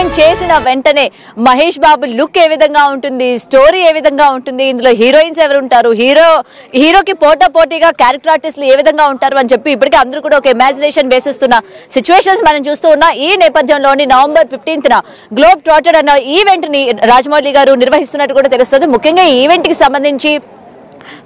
Open చేసిన వెంటనే Mahesh Babu look ఏ విధంగా ఉంటుంది, స్టోరీ ఏ విధంగా ఉంటుంది, ఇందులో హీరోయిన్స్ ఎవరు ఉంటారు, హీరోకి పోటీగా క్యారెక్టర్ ఆర్టిస్టులు ఏ విధంగా ఉంటారు అని చెప్పి ఇప్పటికే అందరూ కూడా ఒక ఇమాజినేషన్ వేసిస్తున్న సిచ్యువేషన్స్ మనం చూస్తూ ఉన్నాం. ఈ నేపథ్యంలోని November 15న గ్లోబ్ ట్రాటెడ్ అన్న ఈవెంట్ ని రాజమౌళి గారు నిర్వహిస్తున్నట్టు కూడా తెలుస్తుంది. ముఖ్యంగా ఈ ఈవెంట్ కి సంబంధించి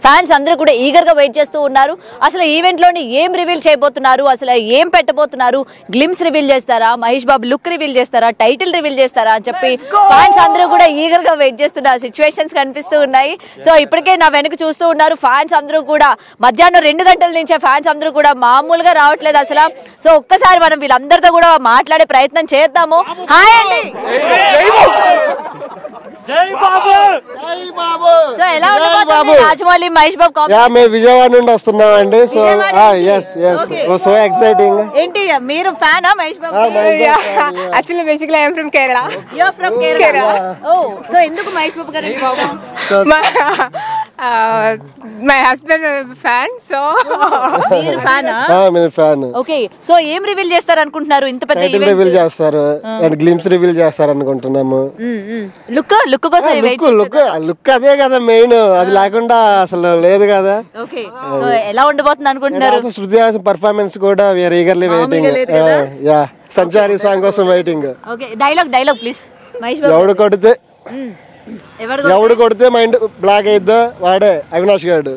ఫ్యాన్స్ అందరూ కూడా ఈగర్ గా వెయిట్ చేస్తూ ఉన్నారు. అసలు ఈవెంట్ లోని ఏం రివీల్ చేయబోతున్నారు, అసలు ఏం పెట్టబోతున్నారు, గ్లిమ్స్ రివీల్ చేస్తారా, మహేష్ బాబు లుక్ రివీల్ చేస్తారా, టైటిల్ రివీల్ చేస్తారా అని చెప్పి ఫ్యాన్స్ అందరూ కూడా ఈగర్ గా వెయిట్ చేస్తున్న సిచ్యువేషన్స్ కనిపిస్తూ ఉన్నాయి. సో ఇప్పటికే నా వెనక చూస్తూ ఉన్నారు ఫ్యాన్స్ అందరూ కూడా. మధ్యాహ్నం 2 గంటల నుంచే ఫ్యాన్స్ అందరూ కూడా మామూలుగా రావట్లేదు అసలు. సో ఒక్కసారి మనం వీళ్ళందరితో కూడా మాట్లాడే ప్రయత్నం చేద్దాము. హాయ్ అండి. సో ఎలా ఉండబోతుంది రాజమౌళి మహేష్ బాబు కాంబినేషన్? మేము విజయవాడ నుండి వస్తున్నామండి. So so exciting. ఏంటి మీరు ఫ్యానా మహేష్ బాబు? Actually, basically, I am from Kerala. You are from Kerala. Oh, so ఎందుకు మహేష్ బాబు గారు ఇష్టం? My husband is a fan, so. మీరు ఫ్యానా? నేను ఫ్యాన్. ఓకే, సో ఏం రివీల్ చేస్తారు అనుకుంటున్నారు? ఇంత పెద్ద టైటిల్ రివీల్ చేస్తారు అండ్ గ్లిమ్స్ రివీల్ చేస్తారు అనుకుంటున్నాము. లుక్ కోసం లుక్ అదే కదా మెయిన్, అది లేకుండా అసలు లేదు కదా. ఓకే, సో ఎలా ఉండబోతుంది అనుకుంటున్నారు? శృతి హాసన్ పర్ఫార్మెన్స్ కూడా we are eagerly waiting. Sanchari song కోసం waiting. Okay, dialogue please Mahesh Babu. ఎవడు కొడితే మైండ్ బ్లాక్ అయిద్దో వాడే అవినాష్ గారు.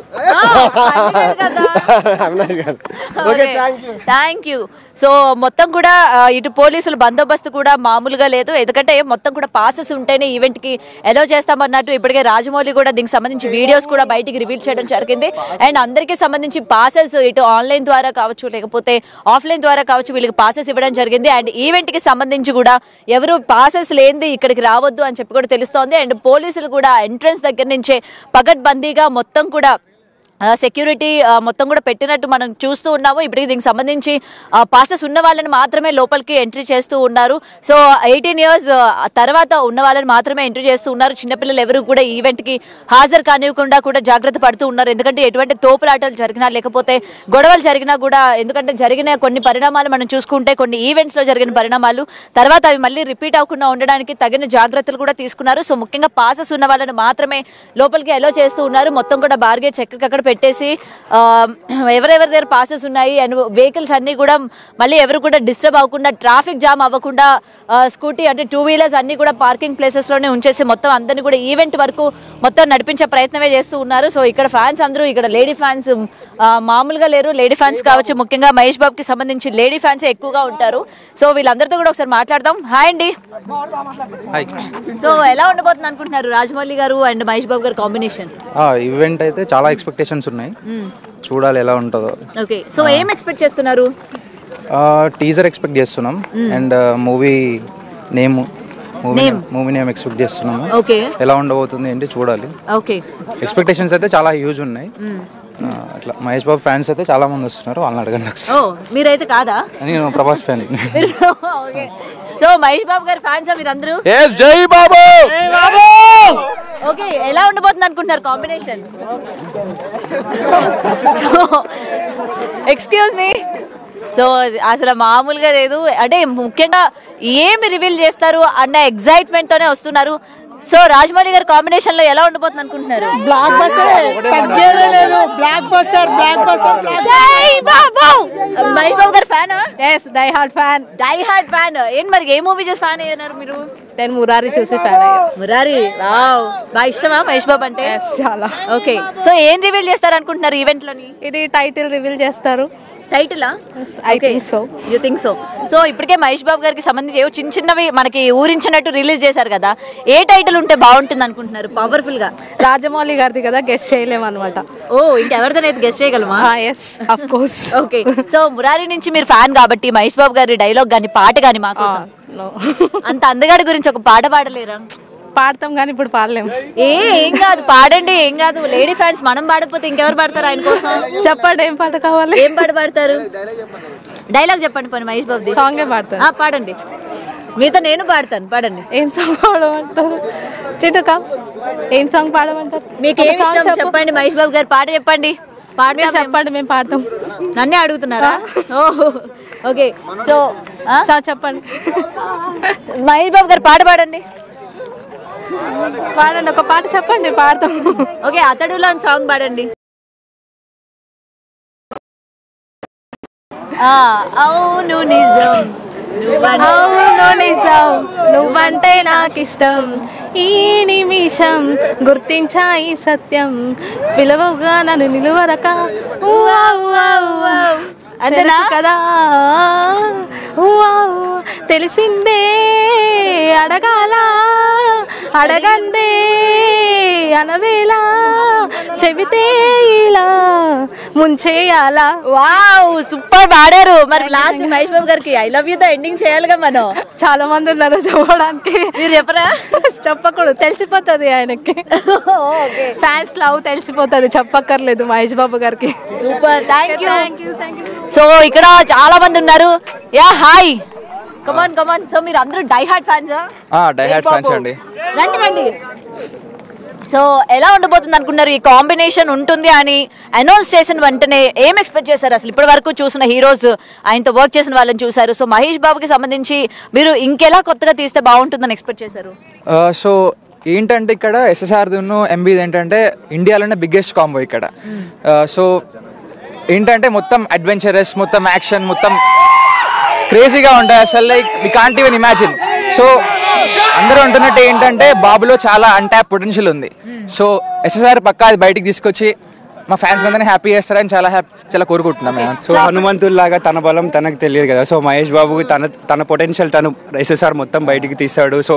Thank you. సో మొత్తం కూడా ఇటు పోలీసులు బందోబస్తు కూడా మామూలుగా లేదు, ఎందుకంటే మొత్తం కూడా పాసెస్ ఉంటేనే ఈవెంట్ కి ఎలో చేస్తామన్నట్టు ఇప్పటికే రాజమౌళి కూడా దీనికి సంబంధించి వీడియోస్ కూడా బయటికి రివీల్ చేయడం జరిగింది. అండ్ అందరికీ సంబంధించి పాసెస్ ఇటు ఆన్లైన్ ద్వారా కావచ్చు లేకపోతే ఆఫ్లైన్ ద్వారా కావచ్చు వీళ్ళకి పాసెస్ ఇవ్వడం జరిగింది. అండ్ ఈవెంట్ కి సంబంధించి కూడా ఎవరు పాసెస్ లేనిది ఇక్కడికి రావద్దు అని చెప్పి కూడా తెలుస్తోంది. అండ్ పోలీసులు కూడా ఎంట్రన్స్ దగ్గర నుంచే పగడ్బందీగా మొత్తం కూడా సెక్యూరిటీ మొత్తం కూడా పెట్టినట్టు మనం చూస్తూ ఉన్నాము. ఇప్పటికి దీనికి సంబంధించి పాసెస్ ఉన్న వాళ్ళని మాత్రమే లోపలికి ఎంట్రీ చేస్తూ ఉన్నారు. సో 18 years తర్వాత ఉన్న వాళ్ళని మాత్రమే ఎంట్రీ చేస్తూ ఉన్నారు. చిన్నపిల్లలు ఎవరు కూడా ఈవెంట్ కి హాజరు కానివ్వకుండా కూడా జాగ్రత్త పడుతూ ఉన్నారు. ఎందుకంటే ఎటువంటి తోపులాటలు జరిగినా లేకపోతే గొడవలు జరిగినా కూడా, ఎందుకంటే జరిగిన కొన్ని పరిణామాలు మనం చూసుకుంటే కొన్ని ఈవెంట్స్ లో జరిగిన పరిణామాలు తర్వాత అవి మళ్ళీ రిపీట్ అవ్వకుండా ఉండడానికి తగిన జాగ్రత్తలు కూడా తీసుకున్నారు. సో ముఖ్యంగా పాసెస్ ఉన్న వాళ్ళని మాత్రమే లోపలికి అలో చేస్తూ ఉన్నారు. మొత్తం కూడా బార్గేట్స్ ఎక్కడికక్కడ పెట్టేసి ఎవరెవరి దగ్గర పాసెస్ ఉన్నాయి అండ్ వెహికల్స్ అన్ని కూడా మళ్ళీ ఎవరు కూడా డిస్టర్బ్ అవ్వకుండా, ట్రాఫిక్ జామ్ అవ్వకుండా స్కూటీ అంటే 2 wheelers అన్ని కూడా పార్కింగ్ ప్లేసెస్ లోనే ఉంచేసి మొత్తం అందరినీ కూడా ఈవెంట్ వరకు మొత్తం నడిపించే ప్రయత్నమే చేస్తూ ఉన్నారు. సో ఇక్కడ ఫ్యాన్స్ అందరూ, ఇక్కడ లేడీ ఫ్యాన్స్ మామూలుగా లేరు. లేడీ ఫ్యాన్స్ కావచ్చు, ముఖ్యంగా మహేష్ బాబుకి సంబంధించి లేడీ ఫ్యాన్స్ ఎక్కువగా ఉంటారు. సో వీళ్ళందరితో కూడా ఒకసారి మాట్లాడదాం. హాయ్ అండి. సో ఎలా ఉండబోతుంది అనుకుంటున్నారు రాజమౌళి గారు అండ్ మహేష్ బాబు గారు కాంబినేషన్? ఈవెంట్ అయితే చాలా ఎక్స్పెక్టేషన్స్ ఉన్నాయి, చూడాలి ఎలా ఉంటుందో. ఓకే, సో ఏం ఎక్స్పెక్ట్ చేస్తున్నారు? టీజర్ ఎక్స్పెక్ట్ చేస్తున్నాం అండ్ మూవీ నేమ్ ఎక్స్పెక్ట్ చేస్తున్నాము. ఎలా ఉండబోతుంది ఏంటి చూడాలి. ఓకే, ఎక్స్పెక్టేషన్స్ అయితే చాలా హ్యూజ్ ఉన్నాయి. అట్లా మహేష్ బాబు ఫ్యాన్స్ అయితే చాలా మంది వస్తున్నారు, వాళ్ళని అడగండి. మీరైతే కాదా? నేను ప్రభాస్ ఫ్యాన్. సో మహేష్ బాబు గారి ఫ్యాన్స్ మీరందరూ? జై బాబు. ఓకే, ఎలా ఉండబోతుంది అనుకుంటున్నారు కాంబినేషన్? Excuse me. సో అసలు మామూలుగా లేదు, అంటే ముఖ్యంగా ఏమి రివీల్ చేస్తారు అన్న ఎగ్జైట్మెంట్ తోనే వస్తున్నారు. సో రాజమౌళి గారి కాంబినేషన్ లో ఎలా ఉండబోతుంది అనుకుంటున్నారు? బ్లాక్ బస్టర్, తగ్గేదే లేదు. Block buster. జై బాబు. మహేష్ బాబు గారి ఫ్యానా? Yes, die hard fan. ఏంటి మరి ఏ మూవీ చూసి ఫ్యాన్ అయ్యారు మీరు? నేను మురారి చూసి ఫ్యాన్ అయ్యాను. మురారి, వావ్, బాగా ఇష్టమా మహేష్ బాబు అంటే? చాలా. ఓకే, సో ఏం రివీల్ చేస్తారు అనుకుంటున్నారు ఈవెంట్ లోని? ఇది టైటిల్ రివీల్ చేస్తారు. టైటిలా? I think so. You think so? So ఇప్పటికే మహేష్ బాబు గారికి సంబంధించి ఏవో చిన్నవి మనకి ఊరించినట్టు రిలీజ్ చేశారు కదా, ఏ టైటిల్ ఉంటే బాగుంటుంది అనుకుంటున్నారు పవర్ఫుల్ గా? రాజమౌళి గారిది కదా, గెస్ట్ చేయలేము అనమాట. ఓ, ఇంకెవరిదైతే గెస్ట్ చేయగలమా? yes, of course. Okay, so Murari నుంచి మీరు ఫ్యాన్ కాబట్టి మహేష్ బాబు గారి డైలాగ్ గానీ పాట గానీ మాకు అంత అందగాడి గురించి ఒక పాట పాడలేరా? పాడతాం కానీ ఇప్పుడు పాడలేము. ఏం కాదు, పాడండి, ఏం కాదు. లేడీ ఫ్యాన్స్ మనం పాడకపోతే ఇంకెవరు పాడతారు ఆయన కోసం? చెప్పండి, ఏం పాట కావాలి? ఏం పాట పాడతారు? డైలాగ్ చెప్పండి పని మహేష్ బాబు. సాంగ్ పాడతాను. పాడండి, మీతో నేను పాడతాను, పాడండి. ఏం సాంగ్ పాడమంటారు? చిటుక ఏం సాంగ్ పాడమంటారు? మీకు ఏం ఇష్టం చెప్పండి, మహేష్ బాబు గారి పాట చెప్పండి. మీరు చెప్పండి మేము పాడతాం. నన్నే అడుగుతున్నారా? ఓహో ఓకే. సో చెప్పండి. మహేష్ బాబు గారు పాట పాడండి. పాడండి, ఒక పాట చెప్పండి పాడతాం. ఓకే, అతడులో సాంగ్ పాడండి. అవును నిజం అవును నిజం నువ్వంటే నాకిష్టం, ఈ నిమిషం గుర్తించా ఈ సత్యం, పిలవగా నన్ను నిలువరక అంతేనా కదా, తెలిసిందే అడగాల అడగందే అనవేలా, చెబితే ఇలా ముంచేయాలా. వావ్ సూపర్ పాడారు. మరి లాస్ట్ మహేష్ బాబు గారికి ఐ లవ్ యూ తో ఎండింగ్ చేయాలిగా మనం. చాలా మంది ఉన్నారు చెప్పడానికి. మీరు చెప్పరా? చెప్పకూడదు, తెలిసిపోతుంది ఆయనకి. ఫ్యాన్స్ లవ్ తెలిసిపోతుంది, చెప్పక్కర్లేదు మహేష్ బాబు గారికి. Super, thank you. సో ఇక్కడ చాలా మంది ఉన్నారు. Ya hi, come on come on. So మీరు అందరూ die hard fans? Die hard fans అండి. రండి. సో ఎలా ఉండబోతుంది అనుకున్నారు? ఈ కాంబినేషన్ ఉంటుంది అని అనౌన్స్ చేసిన వెంటనే ఏం ఎక్స్పెక్ట్ చేశారు? అసలు ఇప్పటి వరకు చూసిన హీరోస్, ఆయనతో వర్క్ చేసిన వాళ్ళని చూసారు. సో మహేష్ బాబుకి సంబంధించి మీరు ఇంకెలా కొత్తగా తీస్తే బాగుంటుందని ఎక్స్పెక్ట్ చేశారు? సో ఏంటంటే ఇక్కడ SSR MB ఏంటంటే ఇండియాలోనే బిగ్గెస్ట్ కాంబో ఇక్కడ. సో ఏంటంటే మొత్తం అడ్వెంచరస్, మొత్తం యాక్షన్, మొత్తం క్రేజీగా ఉంటాయి. అసలు like we can't even imagine. So అందరూ అంటున్నట్టు ఏంటంటే బాబులో చాలా అన్టాప్ పొటెన్షియల్ ఉంది. సో SSR పక్కా అది బయటికి తీసుకొచ్చి మా ఫ్యాన్స్ అందరినీ హ్యాపీ చేస్తారని చాలా కోరుకుంటున్నాం మేము. సో హనుమంతుల్లాగా తన బలం తనకు తెలియదు కదా. సో మహేష్ బాబు తన పొటెన్షియల్ తను SSR మొత్తం బయటికి తీస్తాడు. సో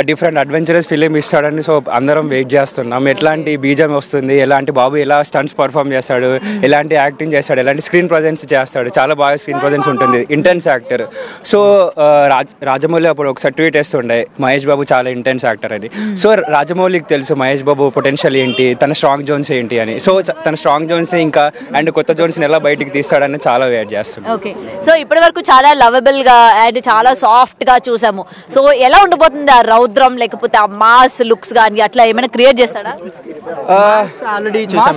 డిఫరెంట్ అడ్వెంచరస్ ఫిలిం ఇస్తాడని సో అందరం వెయిట్ చేస్తున్నాం. ఎలాంటి బీజం వస్తుంది, ఎలాంటి బాబు ఎలా స్టంట్స్ పర్ఫామ్ చేస్తాడు, ఎలాంటి యాక్టింగ్ చేస్తాడు, ఎలాంటి స్క్రీన్ ప్రజెన్స్ చేస్తాడు. చాలా బాగా స్క్రీన్ ప్రజెన్స్ ఉంటుంది, ఇంటెన్స్ యాక్టర్. సో రాజమౌళి అప్పుడు ఒకసారి ట్వీట్ వేస్తుండే మహేష్ బాబు చాలా ఇంటెన్స్ యాక్టర్ అని. సో రాజమౌళికి తెలుసు మహేష్ బాబు పొటెన్షియల్ ఏంటి, తన స్ట్రాంగ్ జోన్స్ ఏంటి అని. సో తన స్ట్రాంగ్ జోన్స్ ఇంకా అండ్ కొత్త జోన్స్ ఎలా బయటికి తీస్తాడని చాలా వెయిట్ చేస్తున్నాం. ఓకే, సో ఇప్పటి వరకు చాలా లవబుల్ గా అండ్ చాలా సాఫ్ట్ గా చూసాము. సో ఎలా ఉండబోతుంది? ఆ రౌద్రం లేకపోతే ఆ మాస్ లుక్స్ గానీ అట్లా ఏమైనా క్రియేట్ చేస్తాడా? ఆల్రెడీ చూసాం,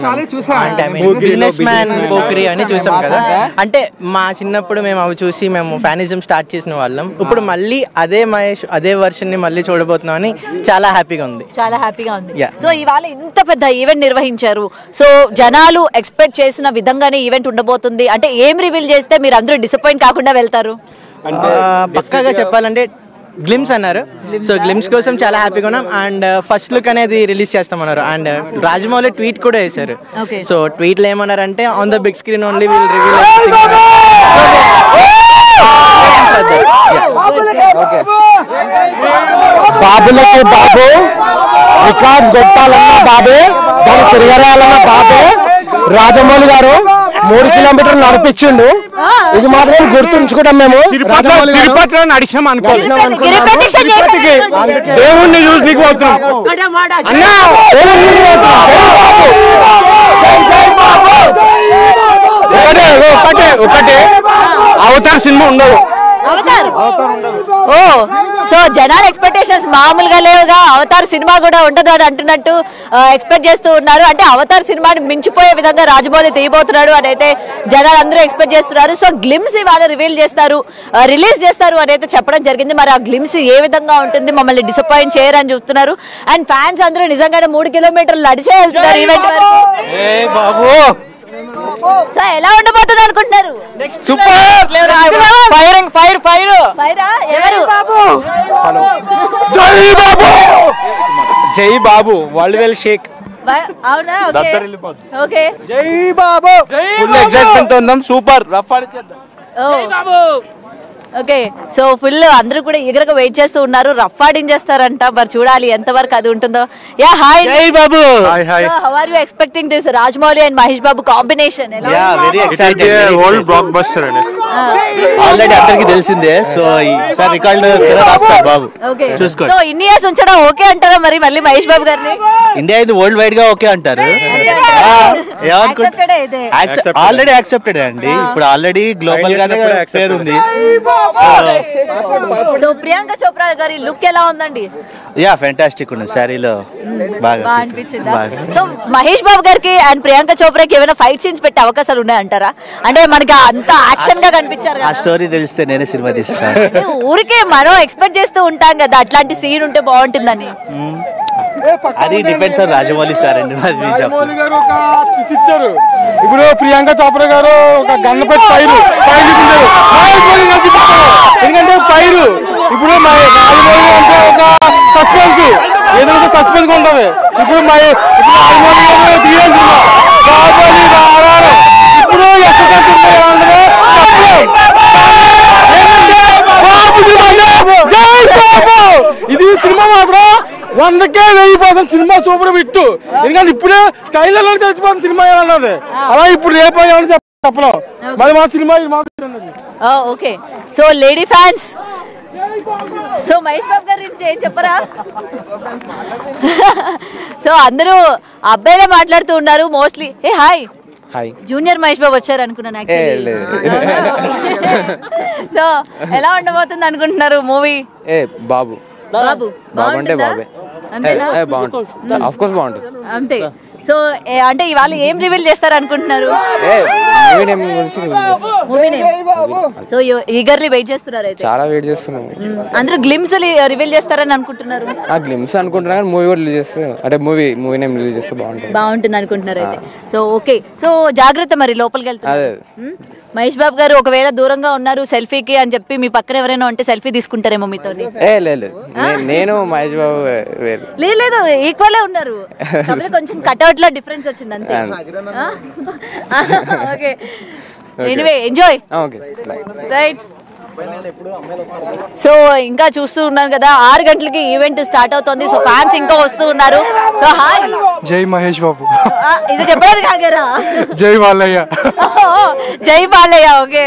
బిజినెస్ మ్యాన్ పోక్రీ అని చూసాం కదా. అంటే మా చిన్నప్పుడు మేము అవి చూసి మేము ఫ్యానిజం స్టార్ట్ చేసిన వాళ్ళం. ఇప్పుడు మళ్ళీ అదే మహేష్ అదే వర్షన్ ని మళ్ళీ చూడబోతున్నాం అని చాలా హ్యాపీగా ఉంది. సో ఇవాళ ఇంత పెద్ద ఈవెంట్ నిర్వహించారు. సో జనాలు ఎక్స్పెక్ట్ చేసిన విధంగానే ఈవెంట్ ఉండబోతుంది అంటే ఏం రివీల్ చేస్తే మీరు అందరూ డిసప్పాయింట్ కాకుండా వెళ్తారు? పక్కాగా చెప్పాలంటే గ్లిమ్స్ అన్నారు. సో గ్లిమ్స్ కోసం చాలా హ్యాపీగా ఉన్నాం. అండ్ ఫస్ట్ లుక్ అనేది రిలీజ్ చేస్తామన్నారు. అండ్ రాజమౌళి ట్వీట్ కూడా వేశారు. సో ట్వీట్లు ఏమన్నారంటే on the big screen only will reveal. బాబులకి బాబు రికార్డ్స్ కొట్టాలన్నా బాబే, దాన్ని తిరగరాయాలన్నా బాబే. రాజమౌళి గారు 3 కిలోమీటర్లు నడిపించిండు. ఇది మాత్రం గుర్తుంచుకుంటాం మేము. తిరుపతిలో నడిచినాం అనుకో, దేవుణ్ణి చూసి నీకు పోతున్నాం అన్నా. ఒకటే అవతార్ సినిమా ఉండదు. ఓ సో జనాల ఎక్స్పెక్టేషన్స్ మామూలుగా లేవుగా. అవతార్ సినిమా కూడా ఉండదు అని అంటున్నట్టు ఎక్స్పెక్ట్ చేస్తూ ఉన్నారు. అంటే అవతార్ సినిమాని మించిపోయే విధంగా రాజమౌళి తీయబోతున్నాడు అని అయితే జనాలు అందరూ ఎక్స్పెక్ట్ చేస్తున్నారు. సో గ్లిమ్స్ ఇవాళ రిలీజ్ చేస్తారు అని అయితే చెప్పడం జరిగింది. మరి ఆ గ్లిమ్స్ ఏ విధంగా ఉంటుంది, మమ్మల్ని డిసప్పాయింట్ చేయరు అని చెప్తున్నారు. అండ్ ఫ్యాన్స్ అందరూ నిజంగానే 3 కిలోమీటర్లు నడిచే వెళ్తున్నారు ఈవెంట్ వరకు. సో ఎలా ఉండబోతుంది అనుకుంటున్నారు? జై బాబు వరల్డ్ వెల్ షేక్. అవునా? ఓకే, జై బాబు. ఫుల్ ఎక్సైట్మెంట్ తో ఉందాం. సూపర్ రఫ్ ఆడిచేద్దాం. ఓకే, సో ఫుల్ అందరూ కూడా ఈగర్గా వెయిట్ చేస్తూ ఉన్నారు. రఫ్ ఆడించేస్తారంట, మరి చూడాలి ఎంతవరకు అది ఉంటుందో. Ya hi Babu. How are you expecting this Rajamouli and Mahesh Babu combination? Very excited. World blockbuster అండి. ఆల్రెడీ అందరికి తెలిసిందే. సో ఈసారి రికార్డు రాస్తారు బాబు, చూసుకోండి. సో ఇన్ని ఇయర్స్ ఉంచడం ఓకే అంటారా మరి మళ్ళీ మహేష్ బాబు గారిని? ఇండియా ఇది వరల్డ్ వైడ్ గా ఓకే అంటారు. ఆల్రెడీ యాక్సెప్టెడ్ అండి. ఇప్పుడు ఆల్రెడీ గ్లోబల్ గానే పేరు ఉంది. సో ప్రియాంక చోప్రా గారి లుక్ ఎలా ఉందండి? యా ఫెంటాస్టిక్ ఉంది శారీలో, బాగా అనిపించిందా? సో మహేష్ బాబు గారికి అండ్ ప్రియాంక చోప్రాకి ఏమైనా ఫైట్ సీన్స్ పెట్టే అవకాశాలు ఉన్నాయంటారా? అంటే మనకి అంత యాక్షన్ గా కనిపించారు. ఆ స్టోరీ తెలిస్తే నేనే సినిమా తీస్తాను. ఊరికే మనం ఎక్స్పెక్ట్ చేస్తూ ఉంటాం కదా అట్లాంటి సీన్ ఉంటే బాగుంటుందని. అది డిపెండ్స్ ఆన్ రాజమౌళి సార్ అండి. ఇప్పుడు ప్రియాంక చోప్రా గారు ఒక గన్ను పెట్టి ఫైర్ ఎందుకంటే ఫైర్ ఇప్పుడు రాజమౌళి అంటే ఒక సస్పెన్స్, ఏదో సస్పెన్స్ ఉంటది. ఇప్పుడు ఇప్పుడు ఇది సినిమా మాత్రం 100కే 1000% సినిమా సూపర్ హిట్. ఎందుకంటే ఇప్పుడే ట్రైలర్ లో తెలిసిపోతుంది సినిమా ఏమన్నది. అలా ఇప్పుడు రేపు చెప్పలేం. మరి మా సినిమా okay. So lady fans, so Mahesh Babu గారి గురించి ఏం చెప్పరా? సో అందరూ అబ్బాయిలే మాట్లాడుతూ ఉన్నారు మోస్ట్లీ. ఏ హాయ్ జూనియర్ మహేష్ బాబు వచ్చారు అనుకున్నాను. సో ఎలా ఉండబోతుంది అనుకుంటున్నారు మూవీ? బాబు బాబు అంటే బాబే బాగుంటుంది, ఆఫ్ కోర్స్ బాగుంటుంది అంతే. సో అంటే ఇవాళ ఏం రివీల్ చేస్తారు అనుకుంటున్నారు? సో ఈగర్లీ వెయిట్ చేస్తున్నారు అయితే? చాలా వెయిట్ చేస్తున్నాం. అందరూ గ్లిమ్స్ రివీల్ చేస్తారని అనుకుంటున్నారు? గ్లిమ్స్ అనుకుంటున్నా కానీ మూవీ కూడా రిలీజ్ చేస్తే అంటే మూవీ నేమ్ రిలీజ్ చేస్తే బాగుంటుంది అనుకుంటున్నారు అయితే. So okay. సో జాగ్రత్త మరి లోపలికి వెళ్తారు. మహేష్ బాబు గారు ఒకవేళ దూరంగా ఉన్నారు సెల్ఫీకి అని చెప్పి మీ పక్కన ఎవరైనా ఉంటే సెల్ఫీ తీసుకుంటారేమో మీతో? నేను మహేష్ బాబు లేదు ఈక్వల్ ఉన్నారు, కొంచెం కట్అవుట్ లో డిఫరెన్స్ వచ్చింది అంతే. Okay anyway enjoy. Right. So ఇంకా చూస్తూ ఉన్నాను కదా 6 గంటలకి ఈవెంట్ స్టార్ట్ అవుతుంది. సో ఫ్యాన్స్ ఇంకా వస్తూ ఉన్నారు. So hi. జై మహేష్ బాబు. ఇది చెప్పడానికి ఆగారా? జై బాలయ్య. జై బాలయ్య. ఓకే.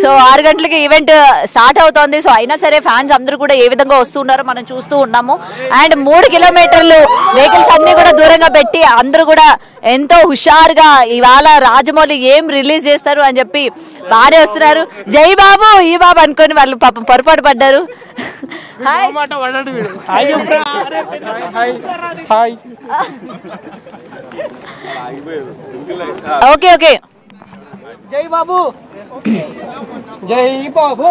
సో 6 గంటలకి ఈవెంట్ స్టార్ట్ అవుతోంది. సో అయినా సరే ఫ్యాన్స్ అందరూ కూడా ఏ విధంగా వస్తున్నారో మనం చూస్తూ ఉన్నాము. అండ్ 3 కిలోమీటర్లు వెహికల్స్ అన్ని కూడా దూరంగా పెట్టి అందరూ కూడా ఎంతో హుషారుగా ఇవాళ రాజమౌళి ఏం రిలీజ్ చేస్తారు అని చెప్పి బాగానే వస్తున్నారు. జై బాబు ఈ బాబు అనుకొని వాళ్ళు పాపం పొరపాటు పడ్డారు. Okay okay. జై బాబు. జై బాబు.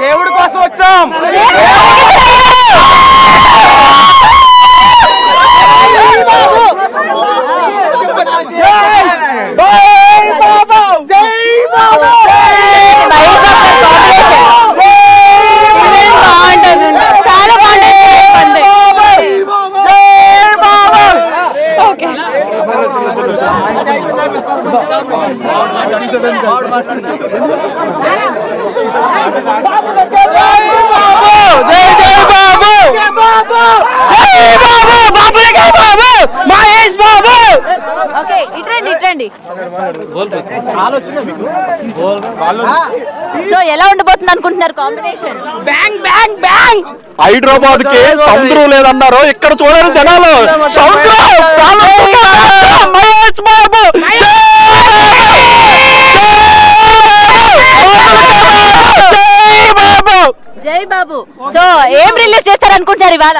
దేవుడి కోసం వచ్చాం. చాలా బాగుంటుంది. ఓకే. జై బాబు. సో ఎలా ఉండబోతుంది అనుకుంటున్నారు combination? Bang bang bang. Hyderabad కి సముద్రం లేదన్నారు, ఇక్కడ చూడండి జనాలు సముద్రం. మహేష్ బాబు జై బాబు. సో ఏం రిలీజ్ చేస్తారు అనుకుంటారు ఇవాళ?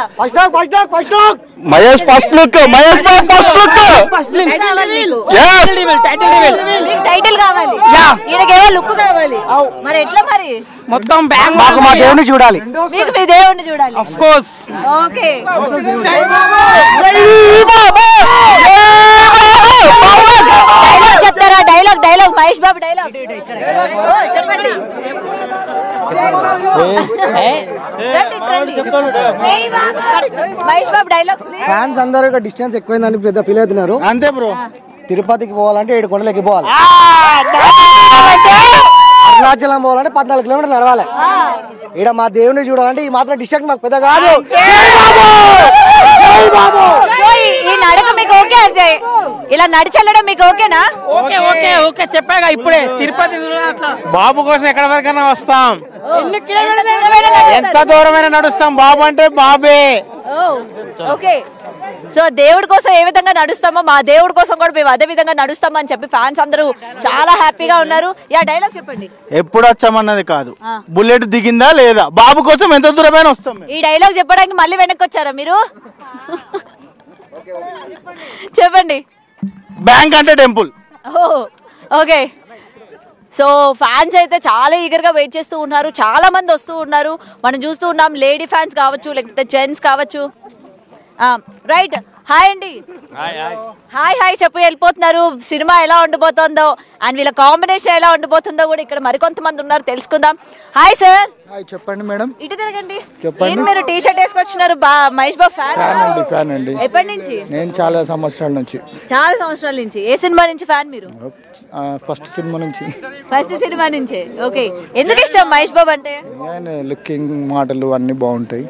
Mahesh first look, Mahesh Babu first look. Title కావాలి, ఈయనకేమో లుక్ కావాలి. మరి ఎట్లా మరి? మొత్తం బ్యాంగ్. మాకు మా దేవుని చూడాలి, మీకు మీ దేవుడిని చూడాలి. Of course. ఓకే, డైలాగ్ చెప్తారా? డైలాగ్ మహేష్ బాబు డైలాగ్ చెప్పండి. మహేష్ బాబు డైలాగ్. ఫ్యాన్స్ అందరూ డిస్టెన్స్ ఎక్కువైందని పెద్ద ఫీల్ అవుతున్నారు. అంతే బ్రో. తిరుపతికి పోవాలంటే 7 కొండలు ఎక్కిపోవాలి, అరుణాచలం పోవాలంటే 14 కిలోమీటర్లు నడవాలి. ఇక్కడ మా దేవుని చూడాలంటే ఈ మాత్రం డిస్టెన్స్ మాకు పెద్ద కాదు. ఈ నడక మీకు ఓకే? అంటే ఇలా నడిచెళ్ళడం మీకు ఓకేనా? ఓకే ఓకే ఓకే చెప్పాగా ఇప్పుడే. తిరుపతి బాబు కోసం ఎక్కడ వరకైనా వస్తాం, ఎంత దూరమైనా నడుస్తాం. బాబు అంటే బాబే. ఓకే, సో దేవుడి కోసం ఏ విధంగా నడుస్తామో మా దేవుడి కోసం కూడా మేము అదే విధంగా నడుస్తామని చెప్పి ఫ్యాన్స్ అందరూ చాలా హ్యాపీగా ఉన్నారు. యా డైలాగ్ చెప్పండి. ఎప్పుడు వచ్చామన్నది కాదు, బుల్లెట్ దిగిందా లేదా, బాబు కోసం ఎంత దూరమైనా వస్తాం. ఈ డైలాగ్ చెప్పడానికి మళ్ళీ వెనక్కి వచ్చారా మీరు? చెప్పండి. బ్యాంక్ అంటే టెంపుల్. ఓకే, సో ఫ్యాన్స్ అయితే చాలా ఈగర్ గా వెయిట్ చేస్తూ ఉన్నారు, చాలా మంది వస్తూ ఉన్నారు. మనం చూస్తూ ఉన్నాం, లేడీ ఫ్యాన్స్ కావచ్చు, లేకపోతే జెంట్స్ కావచ్చు. రైట్, హాయ్ అండి. హాయ్ చెప్పి వెళ్ళిపోతున్నారు. సినిమా ఎలా ఉండబోతుందో అండ్ వీళ్ళ కాంబినేషన్ ఎలా ఉండబోతుందో కూడా ఇక్కడ మరికొంతమంది ఉన్నారు, తెలుసుకుందాం. Hi sir. చెప్పండి మేడం. ఇటు తిరగండి. మీరు T shirt వేసుకొచ్చినారు, Mahesh Babu fan అండి. ఎప్పటి నుంచి? నేను చాలా సంవత్సరాల నుంచి. చాలా సంవత్సరాల నుంచి. ఏ సినిమా నుంచి ఫ్యాన్ మీరు? ఫస్ట్ సినిమా నుంచి. ఫస్ట్ సినిమా నుంచే. ఓకే, ఎందుకు ఇష్టం మహేష్ బాబు అంటే? లుకింగ్, మాటలు అన్ని బాగుంటాయి.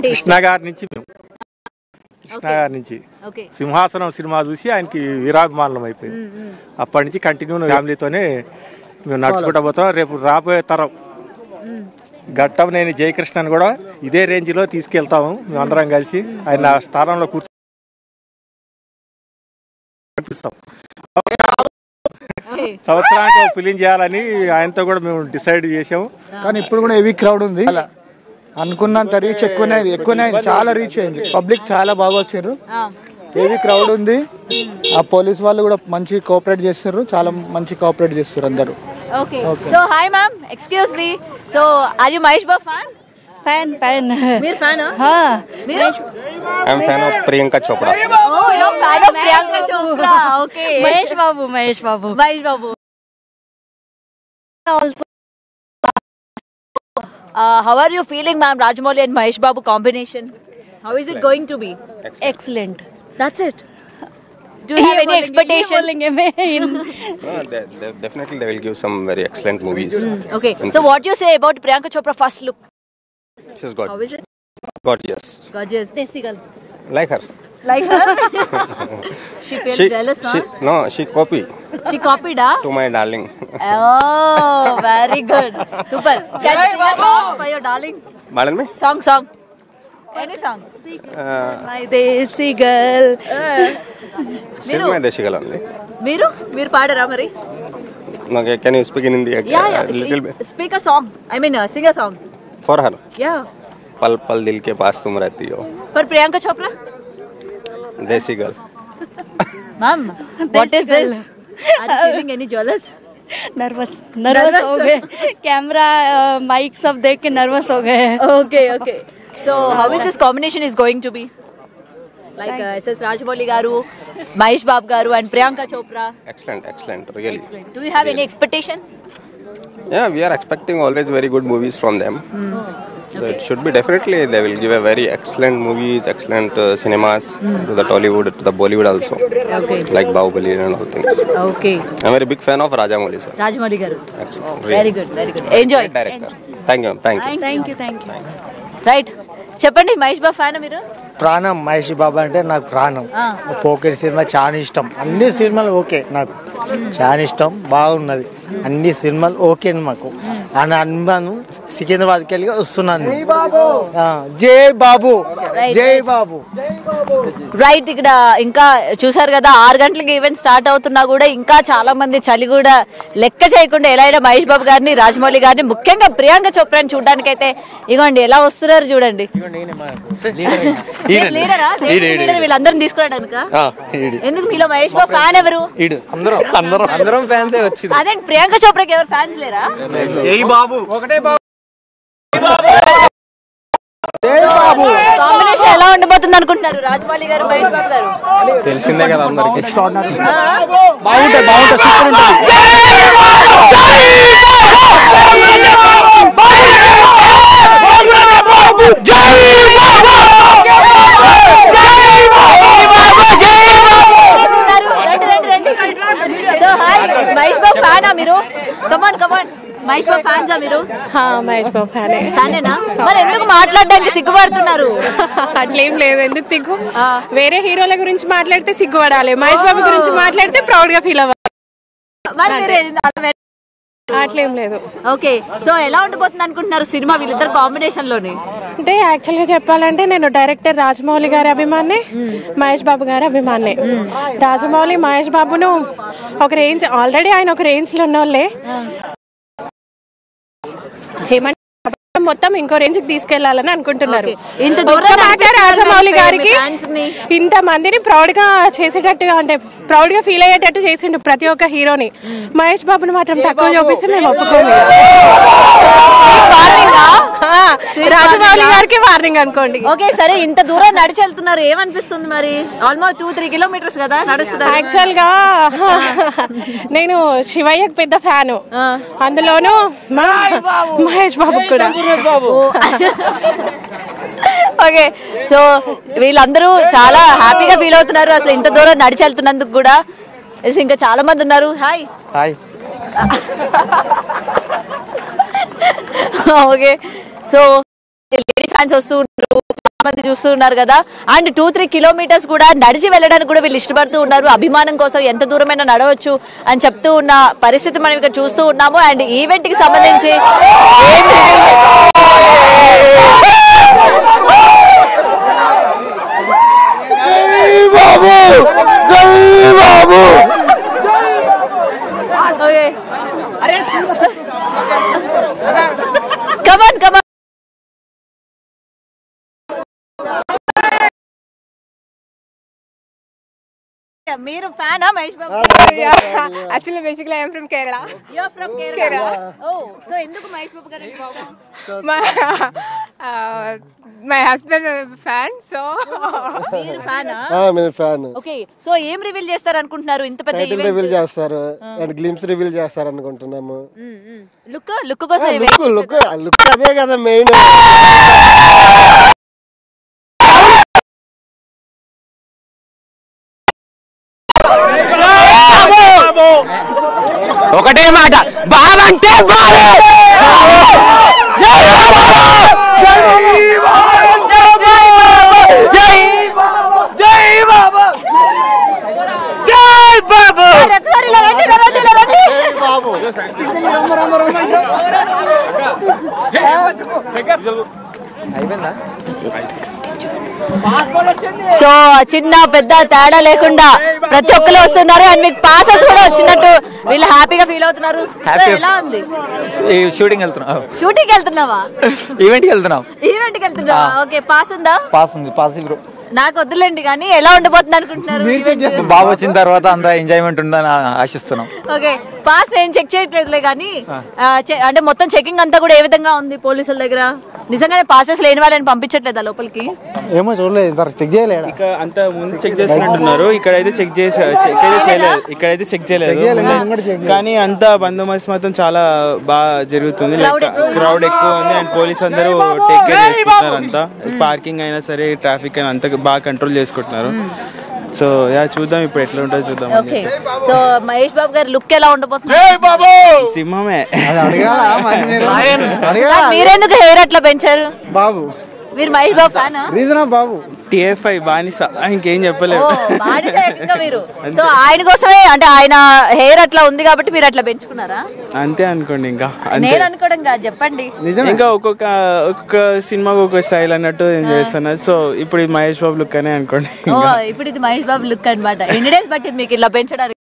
కృష్ణ గారి నుంచి సింహాసనం సినిమా చూసి ఆయనకి వీరాభిమానం అయిపోయింది. అప్పటి నుంచి కంటిన్యూ ఫ్యామిలీతోనే మేము నడుచుకుంటా పోతాం. రేపు రాబోయే తరం ఘట్టం నేను జయకృష్ణని కూడా ఇదే రేంజ్ లో తీసుకెళ్తాము. మేము అందరం కలిసి ఆయన స్థానంలో కూర్చొనిపిస్తాం. సంవత్సరానికి ఫిలిం చేయాలని ఆయనతో కూడా మేము డిసైడ్ చేసాము. కానీ ఇప్పుడు కూడా హెవీ క్రౌడ్ ఉంది. అనుకున్నంత రీచ్ ఎక్కువనే చాలా రీచ్ అయింది. పబ్లిక్ చాలా బాగా వచ్చారు, హెవీ క్రౌడ్ ఉంది. ఆ పోలీస్ వాళ్ళు కూడా మంచి కోఆపరేట్ చేస్తారు, చాలా మంచి కోఆపరేట్ చేస్తారు అందరూ. Okay, so hi ma'am, excuse me. So are you Mahesh Babu fan? Fan. మీరు ఫ్యాన్? మీరు? I am fan of Priyanka Chopra. Oh you are fan of Priyanka Chopra. Okay, Mahesh Babu. Also, how are you feeling, ma'am? Rajamouli and Mahesh Babu combination. How is it going to be? Excellent. That's it. Do you have any expectations? Definitely they will give some very excellent movies. Okay. So what do you say about Priyanka Chopra first look? She's got. How is it? Gorgeous. Gorgeous. Desi girl. Like her. Like her? She feels jealous, huh? No, she copied. She copied, huh? To my darling. Oh, very good. Super. Can you sing a song for your darling? Malan mein? Song. Any song? My desi girl. She's my desi girl only. మీరు పాడరా మరి? Okay, can you speak in Hindi? Yeah. Little bit. Speak a song. I mean, sing a song. For her. Yeah. पल पल दिल के पास तुम रहती हो. For Priyanka Chopra? Desi girl. Ma'am, what is this? Are you feeling any jealous? Nervous हो गए. Camera mic सब देख के nervous हो गए. Okay. So how is this combination is going to be? Like SS Rajamouli garu, Mahesh Babu garu and Priyanka Chopra. Excellent, really. Excellent. Do you have any expectations? Yeah, we are expecting always very good movies from them. So it should be definitely they will give a very excellent movies, excellent cinemas to the Tollywood, to the Bollywood also. Okay. Like Bahubali and all things. Okay. I'm a very big fan of Rajamouli sir. Rajamouli garu. Excellent. Very good. Enjoy. Great director. Thank you. Thank you. Right. చెప్పండి, Mahesh Babu fan మీరు? ప్రాణం మహేష్ బాబు అంటే నాకు ప్రాణం. Pokiri cinema చాలా ఇష్టం. అన్ని సినిమాలు ఓకే, నాకు చాలా ఇష్టం, బాగున్నది. అన్ని సినిమాలు ఓకే మాకు. అని అనుమానం సికింద్రాబాద్కి వెళ్ళి వస్తున్నాను. జై బాబు, జై బాబు. రైట్. ఇక్కడ ఇంకా చూసారు కదా 6 గంటలకి ఈవెంట్ స్టార్ట్ అవుతున్నా కూడా ఇంకా చాలా మంది చలి కూడా లెక్క చేయకుండా ఎలా అయినా మహేష్ బాబు గారిని, రాజమౌళి గారిని, ముఖ్యంగా ప్రియాంక చోప్రాని చూడడానికి అయితే ఇగోండి ఎలా వస్తున్నారు చూడండి. వీళ్ళందరినీ తీసుకురావడానిక? ఎందుకు మీలో మహేష్ బాబు ఫ్యాన్ ఎవరు? అందరం ఫ్యాన్సే వచ్చింది. అదే ప్రియాంక చోప్రాకి ఎవరు ఫ్యాన్స్ లేరా? జై బాబు, ఒకటే బాబు. కాంబినేషన్ ఎలా ఉండబోతుంది అనుకుంటున్నారు రాజమౌళి గారు, మహేష్ బాబు గారు? తెలిసిందే కదా అందరికి. బాగుంటుంది, బాగుంటుంది, సూపర్ ఉంటుంది. మహేష్ బాబు ఫ్యానా మీరు? కమాన్ కమాన్, మహేష్ బాబు ఫ్యాన్సా మీరు? మహేష్ బాబు ఫ్యానేనా? మరి ఎందుకు మాట్లాడడానికి సిగ్గుపడుతున్నారు? అట్లేం లేదు, ఎందుకు సిగ్గు? వేరే హీరోల గురించి మాట్లాడితే సిగ్గుపడాలి, మహేష్ బాబు గురించి మాట్లాడితే ప్రౌడ్ గా ఫీల్ అవ్వాలి. అట్లేం లేదు. ఓకే, సో ఎలా ఉండబోతుంది అనుకుంటున్నారు సినిమా వీళ్ళిద్దరు కాంబినేషన్ లోని? అంటే యాక్చువల్ గా చెప్పాలంటే నేను డైరెక్టర్ రాజమౌళి గారి అభిమాని, మహేష్ బాబు గారి అభిమాని. రాజమౌళి మహేష్ బాబును ఒక రేంజ్, ఆల్రెడీ ఆయన ఒక రేంజ్ లో ఉన్నోళ్ళే, ఏమంటే మొత్తం ఇంకో రేంజ్ కి తీసుకెళ్లాలని అనుకుంటున్నారు. రాజమౌళి గారికి ఇంత మందిని ప్రౌడ్ గా చేసేటట్టుగా, అంటే ప్రౌడ్ గా ఫీల్ అయ్యేటట్టు చేసిండు ప్రతి ఒక్క హీరోని. మహేష్ బాబుని మాత్రం తక్కువ చూపిస్తే మేము ఒప్పుకోము. రాజమౌళి గారికి వార్నింగ్ అనుకోండి. ఓకే సరే, ఇంత దూరం నడిచి వెళ్తున్నారు, ఏమనిపిస్తుంది మరి? ఆల్మోస్ట్ 2-3 కిలోమీటర్స్ కదా నడుస్తున్నారు. యాక్చువల్ గా నేను శివయ్యకి పెద్ద ఫ్యాను, అందులోనూ మహేష్ బాబు కూడా. ఓకే, సో వీళ్ళందరూ చాలా హ్యాపీగా ఫీల్ అవుతున్నారు అసలు ఇంత దూరం నడిచి వెళ్తున్నందుకు కూడా. ఇంకా చాలా మంది ఉన్నారు. Hi hi. Okay, so lady fans వస్తూ ఉన్నారు, చాలా మంది చూస్తూ ఉన్నారు కదా. అండ్ 2-3 కిలోమీటర్స్ కూడా నడిచి వెళ్ళడానికి కూడా వీళ్ళు ఇష్టపడుతూ ఉన్నారు. అభిమానం కోసం ఎంత దూరమైనా నడవచ్చు అని చెప్తూ ఉన్న పరిస్థితి మనం ఇక్కడ చూస్తూ ఉన్నాము. అండ్ ఈవెంట్ కి సంబంధించి కమాన్ కమాన్. మీరు ఫ్యానా Mahesh Babu? Actually basically I am from Kerala. You are from Kerala. Oh, so ఎందుకు మహేష్ బాబు గారు ఇష్టం? My husband fan. సో మీరు ఫ్యానా? నేను ఫ్యాన్. ఓకే, సో ఏం రివీల్ చేస్తారు అనుకుంటున్నారు? ఇంత పెద్ద ఈవెంట్ రివీల్ చేస్తారు అండ్ గ్లిమ్స్ రివీల్ చేస్తారు అనుకుంటున్నాము. లుక్ కోసం లుక్ అదే కదా మెయిన్. ఒకటే మాట, బాబంటే బాబే. సో చిన్న పెద్ద తేడా లేకుండా ప్రతి ఒక్కరు వస్తున్నారు. అండ్ మీకు పాసెస్ కూడా వచ్చినట్టు వీళ్ళు హ్యాపీగా ఫీల్ అవుతున్నారు. ఎలా ఉంది? షూటింగ్ వెళ్తున్నావు? షూటింగ్ వెళ్తున్నావా? ఈవెంట్ కి వెళ్తున్నావు? ఈవెంట్ కి వెళ్తున్నావా? ఓకే, పాస్ ఉందా? పాస్ ఉంది. పాస్ బ్రో నాకు వద్దులేండి, కానీ ఎలా ఉండబోతుంది అనుకుంటున్నారు? బాబు వచ్చిన తర్వాత అంత ఎంజాయ్మెంట్ ఉందని ఆశిస్తున్నాం. ఓకే, పాస్ నేను చెక్ చేయట్లేదులే, కానీ అంటే మొత్తం చెకింగ్ అంతా కూడా ఏ విధంగా ఉంది పోలీసుల దగ్గర? నిజంగానే పాసెస్ లేని వాళ్ళని పంపించట్లేదా లోపలికి? ఏమో చూడలేదు, చెక్ చేయలేదు. ఇక అంత ముందు చెక్ చేస్తున్నట్టున్నారు. ఇక్కడైతే చెక్ చేయలేదు, కానీ అంతా బందోబస్తు మాత్రం చాలా బాగా జరుగుతుంది. లైక్ క్రౌడ్ ఎక్కువ ఉంది అండ్ పోలీస్ అందరూ టేక్ కేర్ చేసుకుంటున్నారు. అంతా పార్కింగ్ అయినా సరే, ట్రాఫిక్ అయినా అంతా బాగా కంట్రోల్ చేసుకుంటున్నారు. సో చూద్దాం ఇప్పుడు ఎట్లా ఉంటుందో చూద్దాం. సో మహేష్ బాబు గారి లుక్ ఎలా ఉండబోతుంది? సింహమే. మీరెందుకు హెయిర్ అట్లా పెంచారు? బాబు మీరు మహేష్ బాబు ఫ్యానా? రీజనా బాబు TFI బానిస, ఇంకేం చెప్పలేదు. మీరు సో ఆయన కోసమే అంటే ఆయన హెయిర్ అట్లా ఉంది కాబట్టి మీరు అట్లా పెంచుకున్నారా? అంతే అనుకోండి. ఇంకా నేను అనుకోవడం కాదు, చెప్పండి. ఇంకా ఒక్కొక్క సినిమాకి ఒక్కొక్క స్టైల్ అన్నట్టు చేస్తున్నారు. సో ఇప్పుడు ఇది మహేష్ బాబు లుక్ అనే అనుకోండి. ఇప్పుడు ఇది మహేష్ బాబు లుక్ అనమాట. ఎన్ని డేస్ బట్టి మీకు ఇలా పెంచడానికి?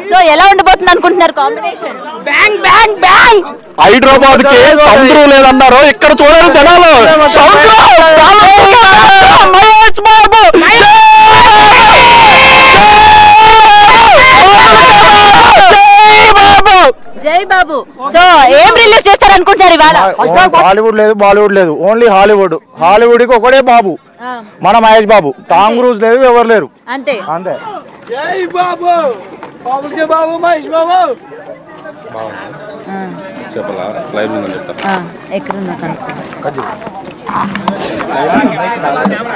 సో ఎలా ఉండబోతుంది అనుకుంటున్నారు combination? Bang bang bang. Hyderabad కి సముద్రం లేదన్నారు, ఇక్కడ చూడాలి జనాలు. మహేష్ బాబు జై బాబు. సో ఏం రిలీజ్ చేస్తారు అనుకుంటారు ఇవాళ? హాలీవుడ్ లేదు, బాలీవుడ్ లేదు, ఓన్లీ హాలీవుడ్. హాలీవుడ్ కి ఒకటే బాబు, మన మహేష్ బాబు. టామ్ క్రూజ్ లేదు, ఎవరు లేరు. అంతే అంతే. జై బాబు, బాబు మహేష్ బాబు.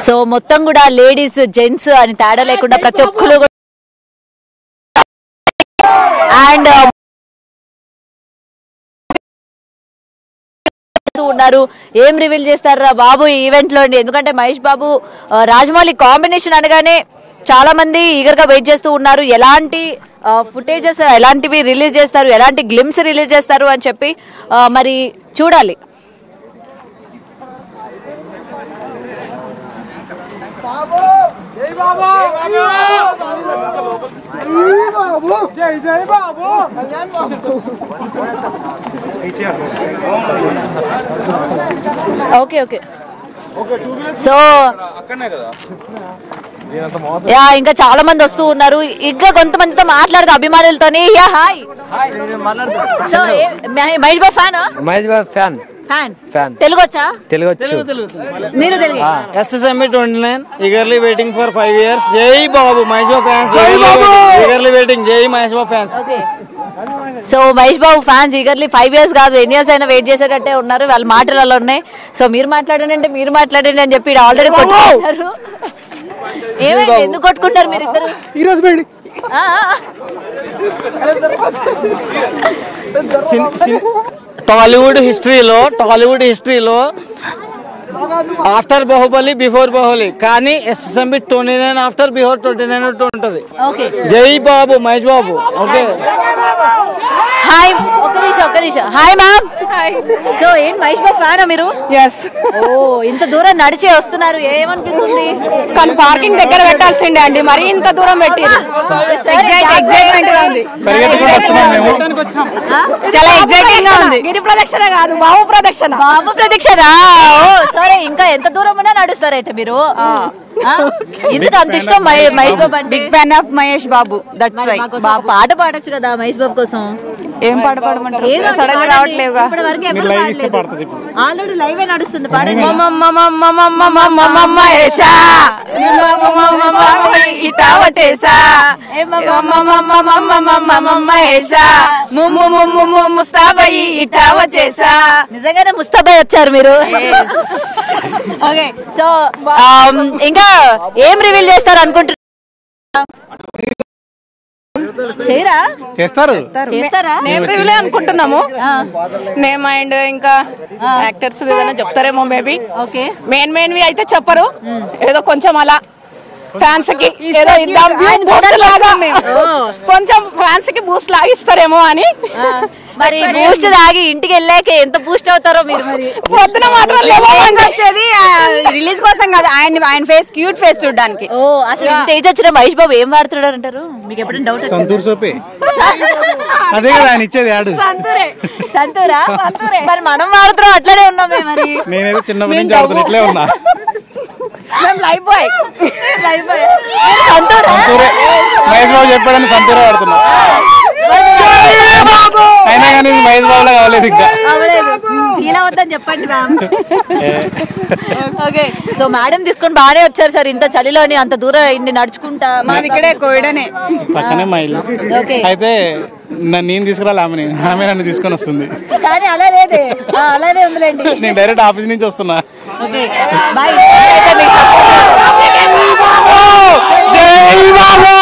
సో మొత్తం కూడా లేడీస్ జెంట్స్ అని తేడా లేకుండా ప్రతి ఒక్కరు అండ్ ఉన్నారు. ఏం రివీల్ చేస్తారా బాబు ఈ ఈవెంట్ లో? ఎందుకంటే మహేష్ బాబు రాజమౌళి కాంబినేషన్ అనగానే చాలా మంది ఈగర్ గా వెయిట్ చేస్తూ ఉన్నారు. ఎలాంటి ఫుటేజెస్ ఎలాంటివి రిలీజ్ చేస్తారు, ఎలాంటి గ్లిమ్స్ రిలీజ్ చేస్తారు అని చెప్పి మరి చూడాలి. Okay okay. సో ఇంకా చాలా మంది వస్తూ ఉన్నారు. ఇంకా కొంతమందితో మాట్లాడదు అభిమానులతోని. హాయ్. సో మహేష్ బాబు ఫ్యానా? మహేష్ బాబు ఫ్యాన్. తెలుగు వచ్చా? తెలుగు వచ్చు. మీరు Telugu? SSME 29 eagerly waiting for 5 years. జై బాబు మహేష్ బాబు ఫ్యాన్స్. eagerly waiting. జై మహేష్ బాబు ఫ్యాన్స్. సో మహేష్ బాబు ఫ్యాన్స్ ఈగర్లీ 5 years కాదు, ఎన్ని ఇయర్స్ అయినా వెయిట్ చేసేటట్టే ఉన్నారు. వాళ్ళ మాటలలో ఉన్నాయి. సో మీరు మాట్లాడండి అంటే మీరు మాట్లాడండి అని చెప్పి ఆల్రెడీ కొట్టుకుంటారు. ఏమైంది, ఎందుకు కొట్టుకుంటారు మీరు ఇద్దరు? ఈరోజు టాలీవుడ్ హిస్టరీలో ఆఫ్టర్ బాహుబలి బిఫోర్ బాహుబలి, కానీ SSME 29 ఆఫ్టర్ బిఫోర్ 29 ఉంటది. జై బాబు మహేష్ బాబు. Okay hi. ఒక్క నిమిషం. Hi ma'am. సో ఏంటి మహేష్ బాబు ఫ్యానా మీరు? ఓ ఇంత దూరం నడిచే వస్తున్నారు, ఏమనిపిస్తుంది? కానీ పార్కింగ్ దగ్గర పెట్టాల్సిండే అండి, మరి ఇంత దూరం పెట్టి ఎగ్జైట్మెంట్ గా ఉంది. చాలా ఎగ్జైటింగ్ గా ఉంది. గిరి ప్రదక్షిణ కాదు, బాబు ప్రదక్షిణ. సరే ఇంకా ఎంత దూరం ఉన్నా నడుస్తారు అయితే మీరు? ఎందుకు అంత ఇష్టం మహేష్ బాబు అంటే? Big fan of Mahesh Babu. That's why. పాట పాడొచ్చు కదా మహేష్ బాబు కోసం. ఏం పాట పాడమంటారు? సడన్ గా రావట్లేవుగా. ఆల్రెడీ లైవ్ నడుస్తుంది. నిజంగానే ముస్తాబాయ్ వచ్చారు మీరు. ఓకే సో ఇంకా ఏం రివీల్ చేస్తారు అనుకుంటున్నారు? చేస్తారా? నేమ్ రివీల్ అనుకుంటున్నాము. నేమ్ అండ్ ఇంకా యాక్టర్స్ ఏదైనా చెప్తారేమో మేబీ. మెయిన్ అయితే చెప్పరు, ఏదో కొంచెం అలా ఫ్యాన్స్ కి ఏదో ఇద్దాం, కొంచెం ఫ్యాన్స్ కి బూస్ట్ లాగిస్తారేమో అని. మరి బూస్ట్ తాగి ఇంటికి వెళ్ళాక ఎంత బూస్ట్ అవుతారో మీరు. మరి పొద్దున మాత్రం వచ్చేది రిలీజ్ కోసం కాదు, ఆయన ఫేస్ క్యూట్ ఫేస్ చూడడానికి. ఓ అసలు ఇంత ఏజ్ వచ్చిన మహేష్ బాబు ఏం వాడుతున్నాడు అంటారు? మీకు ఎప్పుడైనా డౌట్? సంతూర్ సోపే. అదే కదా ఆయన ఇచ్చేది యాడ్. సంతూరా? మరి మనం వాడుతున్నాం అట్లనే ఉన్నామే. మరి నేనేదో చిన్నప్పటి నుంచి ఆడుతున్నా, ఇట్లే ఉన్నా. Life boy. మహేష్ బాబు చెప్పాడని సంతూరా వాడుతున్నా. అయినా కానీ మహేష్ బాబులా కావలేదు, ఇంకా ఫీల్ అవద్దని చెప్పండి మ్యామ్. ఓకే సో మేడం తీసుకొని బాగానే వచ్చారు సార్, ఇంత చలిలోని అంత దూరం ఇన్ని నడుచుకుంటా. మాది ఇక్కడే కోవిడనే, పక్కనే మా ఇల్లు. అయితే నేను తీసుకురాలి, ఆమె నన్ను తీసుకొని వస్తుంది. కానీ అలా లేదే, అలానే ఉందిలేండి. నేను డైరెక్ట్ ఆఫీస్ నుంచి వస్తున్నా. Okay bye. జై బాబు.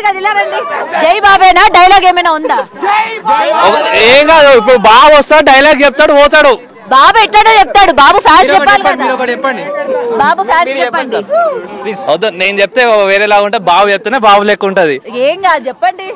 కాదు ఇలా రండి. జై బాబేనా డైలాగ్ ఏమైనా ఉందా? ఏం కాదు, ఇప్పుడు బాబు వస్తాడు డైలాగ్ చెప్తాడు పోతాడు. బాబు ఎట్లాడో చెప్తాడు. బాబు ఫ్యాన్స్ చెప్పాలి కదా. బాబు ఫ్యాన్స్ చెప్పండి. వద్దు, నేను చెప్తే వేరేలాగా ఉంటే బాబు చెప్తేనే బాబు లెక్క ఉంటది. ఏం కాదు చెప్పండి.